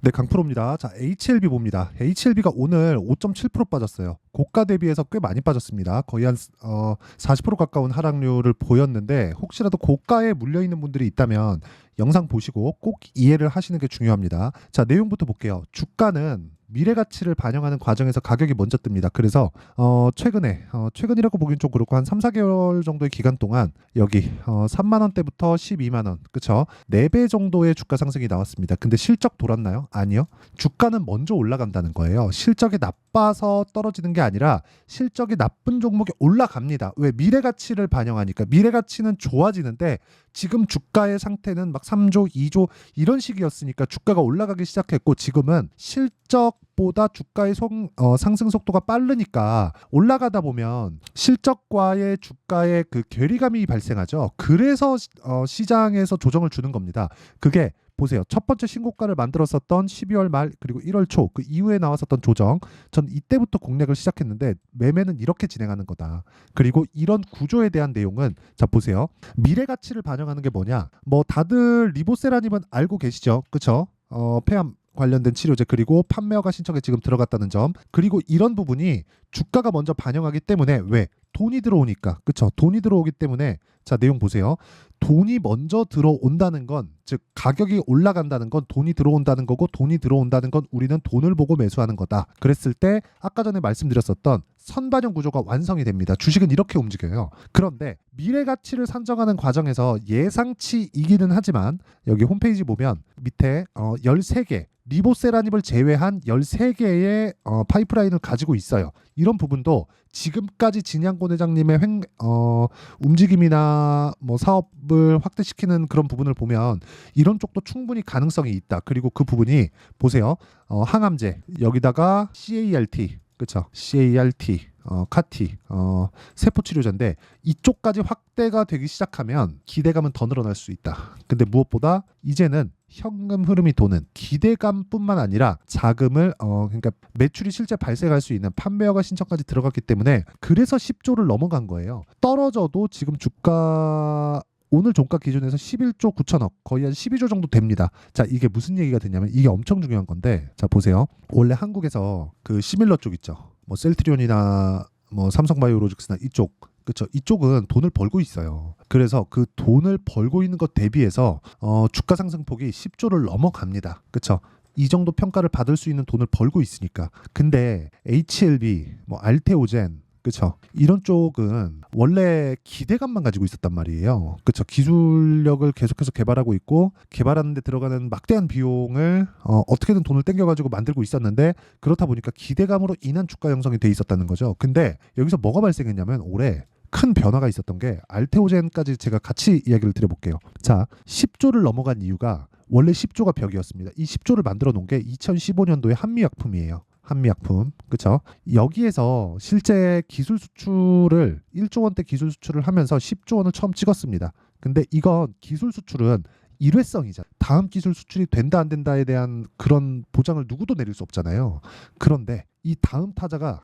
네, 강프로입니다. 자, HLB 봅니다. HLB가 오늘 5.7% 빠졌어요. 고가 대비해서 꽤 많이 빠졌습니다. 거의 한 40% 가까운 하락률을 보였는데 혹시라도 고가에 물려 있는 분들이 있다면 영상 보시고 꼭 이해를 하시는 게 중요합니다. 자, 내용부터 볼게요. 주가는 미래 가치를 반영하는 과정에서 가격이 먼저 뜹니다. 그래서 최근이라고 보기엔 좀 그렇고 한 3, 4개월 정도의 기간 동안 여기 3만 원대부터 12만 원. 그쵸? 4배 정도의 주가 상승이 나왔습니다. 근데 실적 돌았나요? 아니요. 주가는 먼저 올라간다는 거예요. 실적이 나빠서 떨어지는 게 아니라 실적이 나쁜 종목이 올라갑니다. 왜? 미래 가치를 반영하니까. 미래 가치는 좋아지는데 지금 주가의 상태는 막 3조, 2조 이런 식이었으니까 주가가 올라가기 시작했고 지금은 실적보다 주가의 상승 속도가 빠르니까 올라가다 보면 실적과의 주가의 그 괴리감이 발생하죠. 그래서 시장에서 조정을 주는 겁니다. 그게 보세요. 첫 번째 신고가를 만들었었던 12월 말 그리고 1월 초 그 이후에 나왔었던 조정 전 이때부터 공략을 시작했는데 매매는 이렇게 진행하는 거다. 그리고 이런 구조에 대한 내용은 자 보세요. 미래 가치를 반영하는 게 뭐냐? 뭐 다들 리보세라님은 알고 계시죠? 그쵸? 폐암 관련된 치료제 그리고 판매허가 신청에 지금 들어갔다는 점 그리고 이런 부분이 주가가 먼저 반영하기 때문에 왜? 돈이 들어오니까 그쵸? 돈이 들어오기 때문에 자 내용 보세요. 돈이 먼저 들어온다는 건 즉 가격이 올라간다는 건 돈이 들어온다는 거고 돈이 들어온다는 건 우리는 돈을 보고 매수하는 거다. 그랬을 때 아까 전에 말씀드렸었던 선반영 구조가 완성이 됩니다. 주식은 이렇게 움직여요. 그런데 미래 가치를 산정하는 과정에서 예상치이기는 하지만 여기 홈페이지 보면 밑에 13개 리보세라닙을 제외한 13개의 파이프라인을 가지고 있어요. 이런 부분도 지금까지 진양권 회장님의 움직임이나 뭐 사업을 확대시키는 그런 부분을 보면 이런 쪽도 충분히 가능성이 있다. 그리고 그 부분이 보세요. 항암제 여기다가 CART 그쵸? CART 카티 세포치료제인데 이쪽까지 확대가 되기 시작하면 기대감은 더 늘어날 수 있다. 근데 무엇보다 이제는 현금 흐름이 도는 기대감뿐만 아니라 자금을 그러니까 매출이 실제 발생할 수 있는 판매허가 신청까지 들어갔기 때문에 그래서 10조를 넘어간 거예요. 떨어져도 지금 주가 오늘 종가 기준에서 11조 9천억 거의 한 12조 정도 됩니다. 자 이게 무슨 얘기가 되냐면 이게 엄청 중요한 건데 자 보세요. 원래 한국에서 그 시밀러 쪽 있죠. 뭐 셀트리온이나 뭐 삼성바이오로직스나 이쪽 그쵸 이쪽은 돈을 벌고 있어요. 그래서 그 돈을 벌고 있는 것 대비해서 주가 상승폭이 10조를 넘어갑니다. 그쵸 이 정도 평가를 받을 수 있는 돈을 벌고 있으니까. 근데 HLB 뭐 알테오젠 그쵸 이런 쪽은 원래 기대감만 가지고 있었단 말이에요. 그쵸 기술력을 계속해서 개발하고 있고 개발하는 데 들어가는 막대한 비용을 어떻게든 돈을 땡겨가지고 만들고 있었는데 그렇다 보니까 기대감으로 인한 주가 형성이 돼 있었다는 거죠. 근데 여기서 뭐가 발생했냐면 올해 큰 변화가 있었던 게 알테오젠까지 제가 같이 이야기를 드려볼게요. 자 10조를 넘어간 이유가 원래 10조가 벽이었습니다. 이 10조를 만들어 놓은 게 2015년도에 한미약품이에요. 한미약품 그쵸 여기에서 실제 기술 수출을 1조 원대 기술 수출을 하면서 10조 원을 처음 찍었습니다. 근데 이건 기술 수출은 일회성이잖아. 다음 기술 수출이 된다 안 된다에 대한 그런 보장을 누구도 내릴 수 없잖아요. 그런데 이 다음 타자가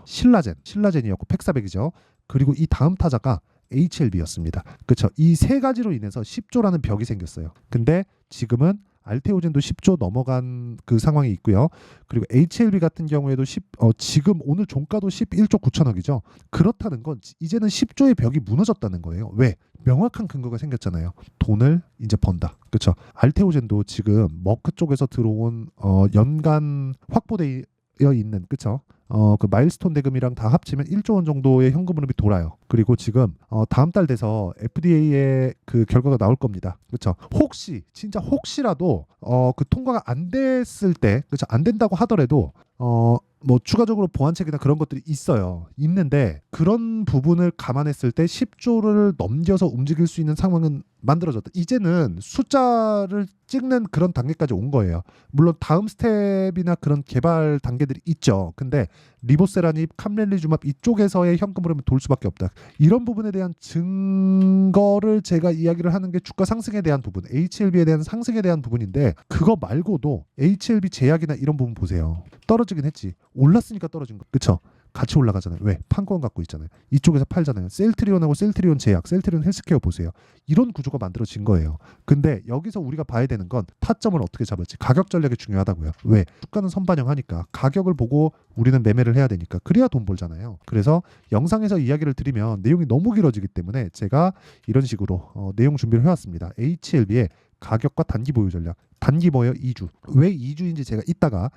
신라젠이었고 팩사백이죠. 그리고 이 다음 타자가 HLB였습니다. 그렇죠. 이 세 가지로 인해서 10조라는 벽이 생겼어요. 근데 지금은 알테오젠도 10조 넘어간 그 상황이 있고요. 그리고 HLB 같은 경우에도 지금 오늘 종가도 11조 9천억이죠. 그렇다는 건 이제는 10조의 벽이 무너졌다는 거예요. 왜? 명확한 근거가 생겼잖아요. 돈을 이제 번다. 그렇죠. 알테오젠도 지금 머크 쪽에서 들어온 연간 확보되어 있는 그쵸? 그 마일스톤 대금이랑 다 합치면 1조 원 정도의 현금 흐름이 돌아요. 그리고 지금 다음 달 돼서 FDA의 그 결과가 나올 겁니다. 그렇죠? 혹시 진짜 혹시라도 그 통과가 안 됐을 때 그렇죠? 안 된다고 하더라도 뭐 추가적으로 보완책이나 그런 것들이 있는데 그런 부분을 감안했을 때 10조를 넘겨서 움직일 수 있는 상황은 만들어졌다. 이제는 숫자를 찍는 그런 단계까지 온 거예요. 물론 다음 스텝이나 그런 개발 단계들이 있죠. 근데 리보세라닙, 캄렐리주맙 이쪽에서의 현금 흐름이 돌 수밖에 없다. 이런 부분에 대한 증거를 제가 이야기를 하는 게 주가 상승에 대한 부분, HLB에 대한 상승에 대한 부분인데 그거 말고도 HLB 제약이나 이런 부분 보세요. 떨어지긴 했지. 올랐으니까 떨어진 거. 그쵸? 같이 올라가잖아요. 왜? 판권 갖고 있잖아요. 이쪽에서 팔잖아요. 셀트리온하고 셀트리온 제약, 셀트리온 헬스케어 보세요. 이런 구조가 만들어진 거예요. 근데 여기서 우리가 봐야 되는 건 타점을 어떻게 잡을지. 가격 전략이 중요하다고요. 왜? 주가는 선반영하니까 가격을 보고 우리는 매매를 해야 되니까. 그래야 돈 벌잖아요. 그래서 영상에서 이야기를 드리면 내용이 너무 길어지기 때문에 제가 이런 식으로 내용 준비를 해왔습니다. HLB의 가격과 단기 보유 전략. 단기 뭐예요? 2주. 왜 2주인지 제가 이따가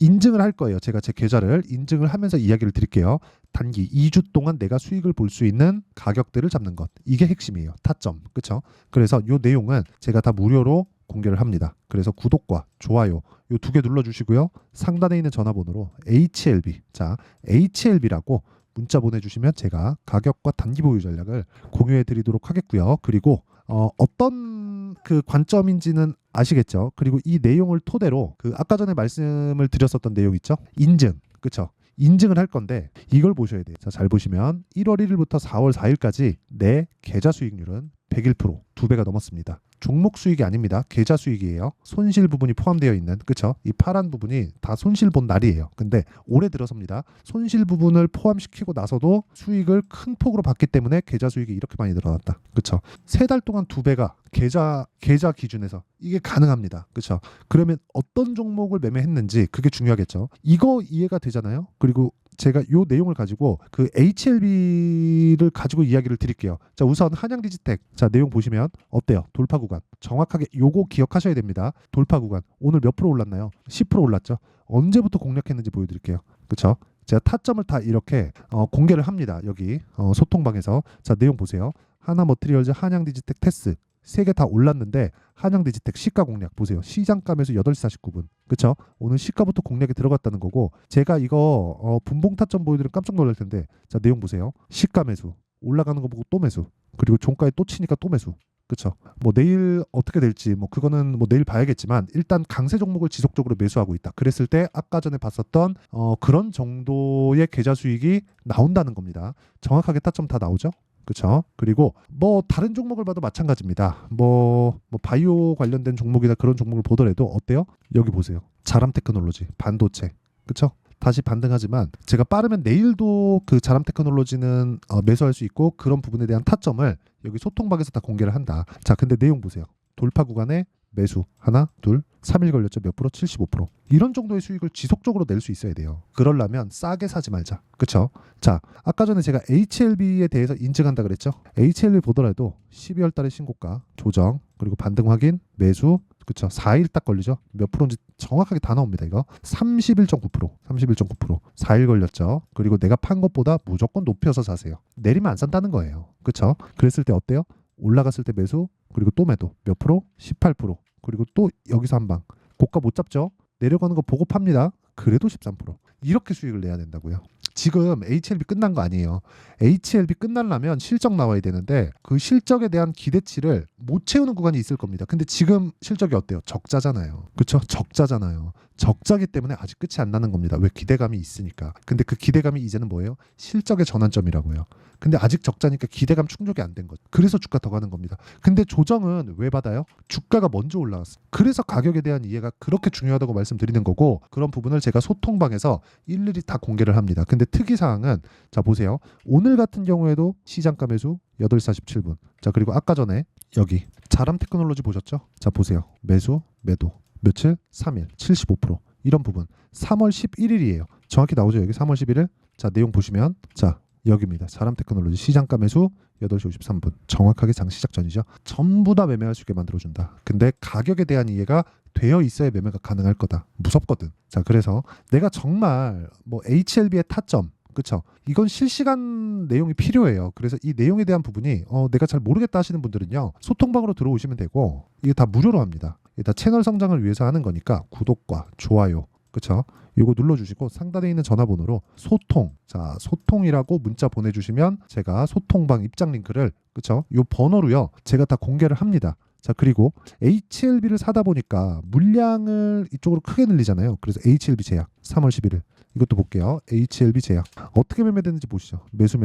인증을 할 거예요. 제가 제 계좌를 인증을 하면서 이야기를 드릴게요. 단기 2주 동안 내가 수익을 볼 수 있는 가격대를 잡는 것. 이게 핵심이에요. 타점. 그렇죠? 그래서 이 내용은 제가 다 무료로 공개를 합니다. 그래서 구독과 좋아요 이 두 개 눌러주시고요. 상단에 있는 전화번호로 HLB. 자, HLB라고 문자 보내주시면 제가 가격과 단기 보유 전략을 공유해 드리도록 하겠고요. 그리고 어떤 그 관점인지는 아시겠죠? 그리고 이 내용을 토대로 그 아까 전에 말씀을 드렸었던 내용 있죠? 인증. 그렇죠? 인증을 할 건데 이걸 보셔야 돼요. 자, 잘 보시면 1월 1일부터 4월 4일까지 내 계좌 수익률은 101%, 2배가 넘었습니다. 종목 수익이 아닙니다. 계좌 수익이에요. 손실 부분이 포함되어 있는, 그쵸? 이 파란 부분이 다 손실 본 날이에요. 근데 올해 들어서입니다. 손실 부분을 포함시키고 나서도 수익을 큰 폭으로 봤기 때문에 계좌 수익이 이렇게 많이 늘어났다. 그쵸? 3달 동안 2배가 계좌 기준에서 이게 가능합니다. 그쵸? 그러면 어떤 종목을 매매했는지 그게 중요하겠죠. 이거 이해가 되잖아요. 그리고 제가 요 내용을 가지고 그 HLB를 가지고 이야기를 드릴게요. 자, 우선 한양디지텍. 자, 내용 보시면 어때요? 돌파 구간. 정확하게 요거 기억하셔야 됩니다. 돌파 구간. 오늘 몇 프로 올랐나요? 10% 올랐죠. 언제부터 공략했는지 보여드릴게요. 그렇죠? 제가 타점을 다 이렇게 공개를 합니다. 여기 소통방에서. 자, 내용 보세요. 하나머티리얼즈, 한양디지텍, 테스. 3개 다 올랐는데 한양디지텍 시가 공략 보세요. 시장가 매수 8시 49분. 그쵸? 오늘 시가부터 공략이 들어갔다는 거고 제가 이거 분봉 타점 보여드리면 깜짝 놀랄 텐데 자, 내용 보세요. 시가 매수. 올라가는 거 보고 또 매수. 그리고 종가에 또 치니까 또 매수. 그쵸? 뭐 내일 어떻게 될지 뭐 그거는 뭐 내일 봐야겠지만 일단 강세 종목을 지속적으로 매수하고 있다. 그랬을 때 아까 전에 봤었던 그런 정도의 계좌 수익이 나온다는 겁니다. 정확하게 타점 다 나오죠? 그렇죠. 그리고 뭐 다른 종목을 봐도 마찬가지입니다. 뭐 바이오 관련된 종목이나 그런 종목을 보더라도 어때요? 여기 보세요. 자람 테크놀로지, 반도체. 그렇죠? 다시 반등하지만 제가 빠르면 내일도 그 자람 테크놀로지는 매수할 수 있고 그런 부분에 대한 타점을 여기 소통방에서 다 공개를 한다. 자, 근데 내용 보세요. 돌파 구간에 매수 하나, 둘, 3일 걸렸죠. 몇 프로? 75%. 이런 정도의 수익을 지속적으로 낼 수 있어야 돼요. 그러려면 싸게 사지 말자. 그쵸? 자, 아까 전에 제가 HLB에 대해서 인증한다 그랬죠? HLB 보더라도 12월 달에 신고가, 조정, 그리고 반등 확인, 매수, 그쵸? 4일 딱 걸리죠? 몇 프로인지 정확하게 다 나옵니다. 이거 31.9%, 31.9%. 4일 걸렸죠? 그리고 내가 판 것보다 무조건 높여서 사세요. 내리면 안 산다는 거예요. 그쵸? 그랬을 때 어때요? 올라갔을 때 매수, 그리고 또 매도. 몇 프로? 18%. 그리고 또 여기서 한 방. 고가 못 잡죠? 내려가는 거 보고 팝니다. 그래도 13%. 이렇게 수익을 내야 된다고요. 지금 HLB 끝난 거 아니에요. HLB 끝나려면 실적 나와야 되는데 그 실적에 대한 기대치를 못 채우는 구간이 있을 겁니다. 근데 지금 실적이 어때요? 적자잖아요. 그렇죠? 적자잖아요. 적자기 때문에 아직 끝이 안 나는 겁니다. 왜? 기대감이 있으니까. 근데 그 기대감이 이제는 뭐예요? 실적의 전환점이라고요. 근데 아직 적자니까 기대감 충족이 안 된 거죠. 그래서 주가 더 가는 겁니다. 근데 조정은 왜 받아요? 주가가 먼저 올라왔어요. 그래서 가격에 대한 이해가 그렇게 중요하다고 말씀드리는 거고 그런 부분을 제가 소통방에서 일일이 다 공개를 합니다. 근데 특이사항은 자 보세요. 오늘 같은 경우에도 시장가 매수 8시 47분. 자 그리고 아까 전에 여기 자람 테크놀로지 보셨죠? 자 보세요. 매수 매도 며칠? 3일 75%. 이런 부분 3월 11일이에요. 정확히 나오죠. 여기 3월 11일. 자 내용 보시면 자 여기입니다. 자람 테크놀로지 시장가 매수 8시 53분. 정확하게 장 시작 전이죠. 전부 다 매매할 수 있게 만들어준다. 근데 가격에 대한 이해가 되어 있어야 매매가 가능할 거다. 무섭거든. 자 그래서 내가 정말 뭐 HLB의 타점 그쵸? 이건 실시간 내용이 필요해요. 그래서 이 내용에 대한 부분이 내가 잘 모르겠다 하시는 분들은요. 소통방으로 들어오시면 되고 이게 다 무료로 합니다. 이게 다 채널 성장을 위해서 하는 거니까 구독과 좋아요 그쵸? 이거 눌러주시고 상단에 있는 전화번호로 소통 자 소통이라고 문자 보내주시면 제가 소통방 입장 링크를 그쵸? 요 번호로요 제가 다 공개를 합니다. 자 그리고 HLB를 사다 보니까 물량을 이쪽으로 크게 늘리잖아요. 그래서 HLB 제약 3월 11일 이것도 볼게요. HLB 제약 어떻게 매매되는지 보시죠. 매수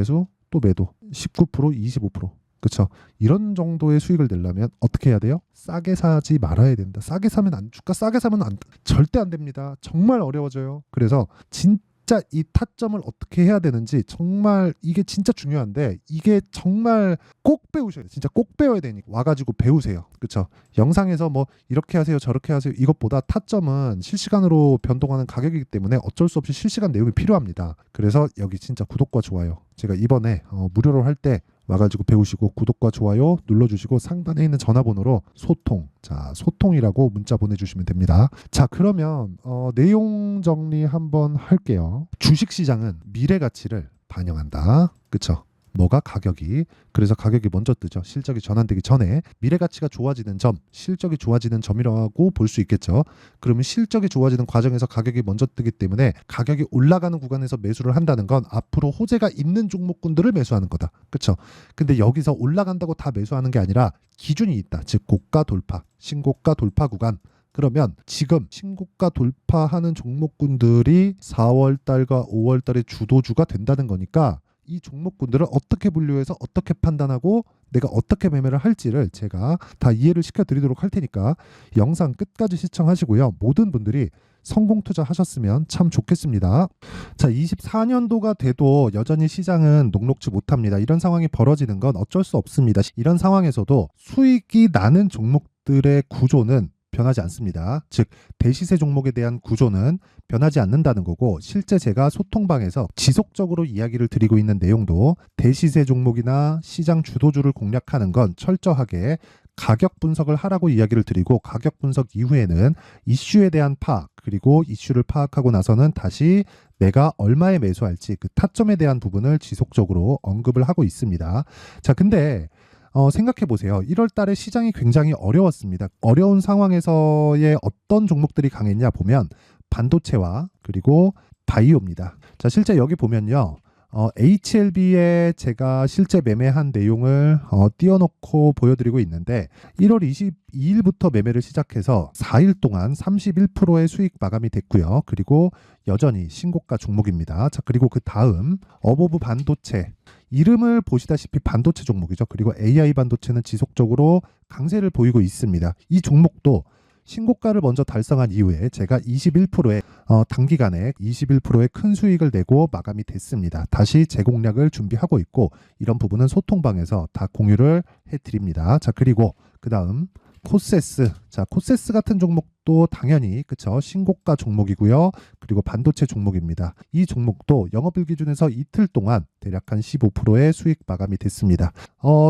또 매도 19% 25% 그렇죠. 이런 정도의 수익을 내려면 어떻게 해야 돼요? 싸게 사지 말아야 된다. 싸게 사면 주가 싸게 사면 절대 안 됩니다. 정말 어려워져요. 그래서 진짜 진짜 이 타점을 어떻게 해야 되는지 정말 이게 진짜 중요한데 이게 정말 꼭 배우셔야 돼요. 진짜 꼭 배워야 되니까 와가지고 배우세요. 그쵸? 영상에서 뭐 이렇게 하세요 저렇게 하세요 이것보다 타점은 실시간으로 변동하는 가격이기 때문에 어쩔 수 없이 실시간 내용이 필요합니다. 그래서 여기 진짜 구독과 좋아요 제가 이번에 무료로 할 때 와가지고 배우시고 구독과 좋아요 눌러주시고 상단에 있는 전화번호로 소통, 자 소통이라고 문자 보내주시면 됩니다. 자 그러면 내용 정리 한번 할게요. 주식시장은 미래 가치를 반영한다. 그쵸? 뭐가 가격이, 그래서 가격이 먼저 뜨죠. 실적이 전환되기 전에 미래 가치가 좋아지는 점, 실적이 좋아지는 점이라고 볼 수 있겠죠. 그러면 실적이 좋아지는 과정에서 가격이 먼저 뜨기 때문에 가격이 올라가는 구간에서 매수를 한다는 건 앞으로 호재가 있는 종목군들을 매수하는 거다. 그렇죠? 근데 여기서 올라간다고 다 매수하는 게 아니라 기준이 있다. 즉 고가 돌파, 신고가 돌파 구간. 그러면 지금 신고가 돌파하는 종목군들이 4월 달과 5월 달에 주도주가 된다는 거니까 이 종목군들을 어떻게 분류해서 어떻게 판단하고 내가 어떻게 매매를 할지를 제가 다 이해를 시켜드리도록 할 테니까 영상 끝까지 시청하시고요. 모든 분들이 성공 투자하셨으면 참 좋겠습니다. 자, 24년도가 돼도 여전히 시장은 녹록지 못합니다. 이런 상황이 벌어지는 건 어쩔 수 없습니다. 이런 상황에서도 수익이 나는 종목들의 구조는 변하지 않습니다. 즉 대시세 종목에 대한 구조는 변하지 않는다는 거고, 실제 제가 소통방에서 지속적으로 이야기를 드리고 있는 내용도 대시세 종목이나 시장 주도주를 공략하는 건 철저하게 가격 분석을 하라고 이야기를 드리고, 가격 분석 이후에는 이슈에 대한 파악, 그리고 이슈를 파악하고 나서는 다시 내가 얼마에 매수할지 그 타점에 대한 부분을 지속적으로 언급을 하고 있습니다. 자, 근데 생각해 보세요. 1월 달에 시장이 굉장히 어려웠습니다. 어려운 상황에서의 어떤 종목들이 강했냐 보면 반도체와 그리고 바이오입니다. 자, 실제 여기 보면요. HLB에 제가 실제 매매한 내용을 띄워놓고 보여드리고 있는데 1월 22일부터 매매를 시작해서 4일 동안 31%의 수익 마감이 됐고요. 그리고 여전히 신고가 종목입니다. 자, 그리고 그 다음 어보브 반도체, 이름을 보시다시피 반도체 종목이죠. 그리고 AI 반도체는 지속적으로 강세를 보이고 있습니다. 이 종목도 신고가를 먼저 달성한 이후에 제가 21%의 단기간에 21%의 큰 수익을 내고 마감이 됐습니다. 다시 재공략을 준비하고 있고, 이런 부분은 소통방에서 다 공유를 해드립니다. 자, 그리고 그 다음 코세스. 자, 코세스 같은 종목도 당연히 그쵸, 신고가 종목이고요. 그리고 반도체 종목입니다. 이 종목도 영업일 기준에서 이틀 동안 대략 한 15%의 수익 마감이 됐습니다.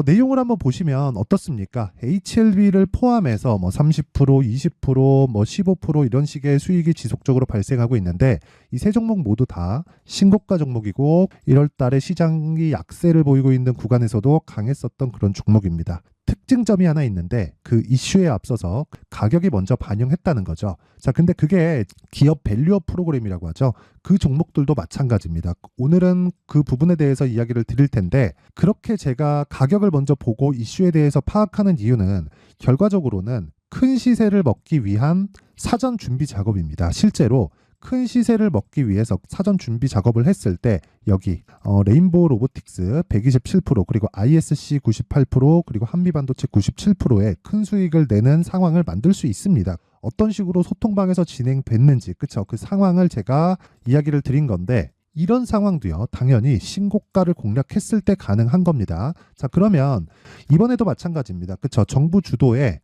내용을 한번 보시면 어떻습니까? HLB를 포함해서 뭐 30%, 20%, 뭐 15% 이런 식의 수익이 지속적으로 발생하고 있는데, 이 세 종목 모두 다 신고가 종목이고 1월 달에 시장이 약세를 보이고 있는 구간에서도 강했었던 그런 종목입니다. 특징점이 하나 있는데 그 이슈에 앞서서 가격이 먼저 반영했다는 거죠. 자, 근데 그게 기업 밸류업 프로그램이라고 하죠. 그 종목들도 마찬가지입니다. 오늘은 그 부분에 대해서 이야기를 드릴 텐데, 그렇게 제가 가격을 먼저 보고 이슈에 대해서 파악하는 이유는 결과적으로는 큰 시세를 먹기 위한 사전 준비 작업입니다. 실제로 큰 시세를 먹기 위해서 사전 준비 작업을 했을 때 여기 레인보우 로보틱스 127%, 그리고 ISC 98%, 그리고 한미반도체 97%의 큰 수익을 내는 상황을 만들 수 있습니다. 어떤 식으로 소통방에서 진행됐는지, 그쵸? 그 상황을 제가 이야기를 드린 건데, 이런 상황도요 당연히 신고가를 공략했을 때 가능한 겁니다. 자, 그러면 이번에도 마찬가지입니다. 그쵸? 정부 주도의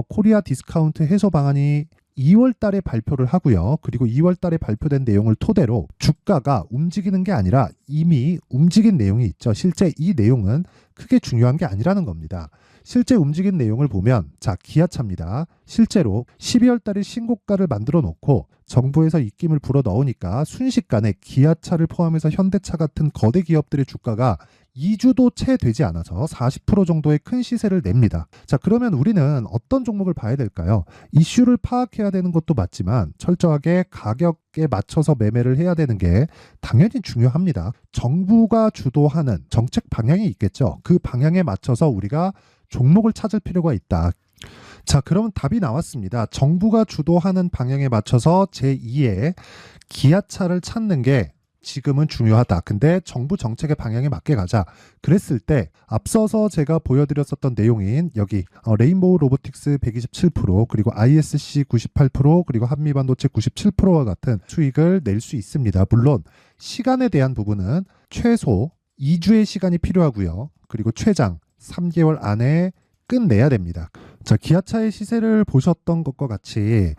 코리아 디스카운트 해소 방안이 2월 달에 발표를 하고요. 그리고 2월 달에 발표된 내용을 토대로 주가가 움직이는 게 아니라 이미 움직인 내용이 있죠. 실제 이 내용은 크게 중요한 게 아니라는 겁니다. 실제 움직인 내용을 보면, 자, 기아차입니다. 실제로 12월 달에 신고가를 만들어 놓고 정부에서 입김을 불어 넣으니까 순식간에 기아차를 포함해서 현대차 같은 거대 기업들의 주가가 2주도 채 되지 않아서 40% 정도의 큰 시세를 냅니다. 자, 그러면 우리는 어떤 종목을 봐야 될까요? 이슈를 파악해야 되는 것도 맞지만 철저하게 가격에 맞춰서 매매를 해야 되는 게 당연히 중요합니다. 정부가 주도하는 정책 방향이 있겠죠. 그 방향에 맞춰서 우리가 종목을 찾을 필요가 있다. 자, 그러면 답이 나왔습니다. 정부가 주도하는 방향에 맞춰서 제2의 기아차를 찾는 게 지금은 중요하다. 근데 정부 정책의 방향에 맞게 가자. 그랬을 때 앞서서 제가 보여드렸었던 내용인 여기 레인보우 로보틱스 127% 그리고 ISC 98% 그리고 한미반도체 97%와 같은 수익을 낼 수 있습니다. 물론 시간에 대한 부분은 최소 2주의 시간이 필요하고요. 그리고 최장 3개월 안에 끝내야 됩니다. 자, 기아차의 시세를 보셨던 것과 같이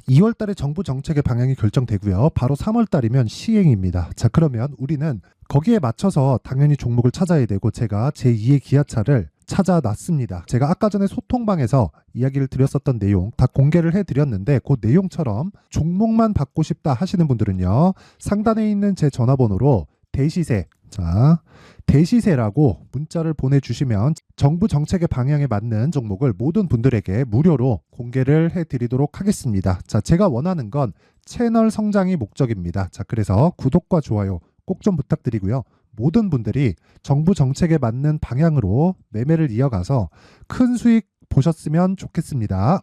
2월 달에 정부 정책의 방향이 결정되고요. 바로 3월 달이면 시행입니다. 자, 그러면 우리는 거기에 맞춰서 당연히 종목을 찾아야 되고 제가 제2의 기아차를 찾아놨습니다. 제가 아까 전에 소통방에서 이야기를 드렸었던 내용 다 공개를 해드렸는데 그 내용처럼 종목만 받고 싶다 하시는 분들은요. 상단에 있는 제 전화번호로 대시세, 자, 대시세라고 문자를 보내주시면 정부 정책의 방향에 맞는 종목을 모든 분들에게 무료로 공개를 해드리도록 하겠습니다. 자, 제가 원하는 건 채널 성장이 목적입니다. 자, 그래서 구독과 좋아요 꼭 좀 부탁드리고요. 모든 분들이 정부 정책에 맞는 방향으로 매매를 이어가서 큰 수익 보셨으면 좋겠습니다.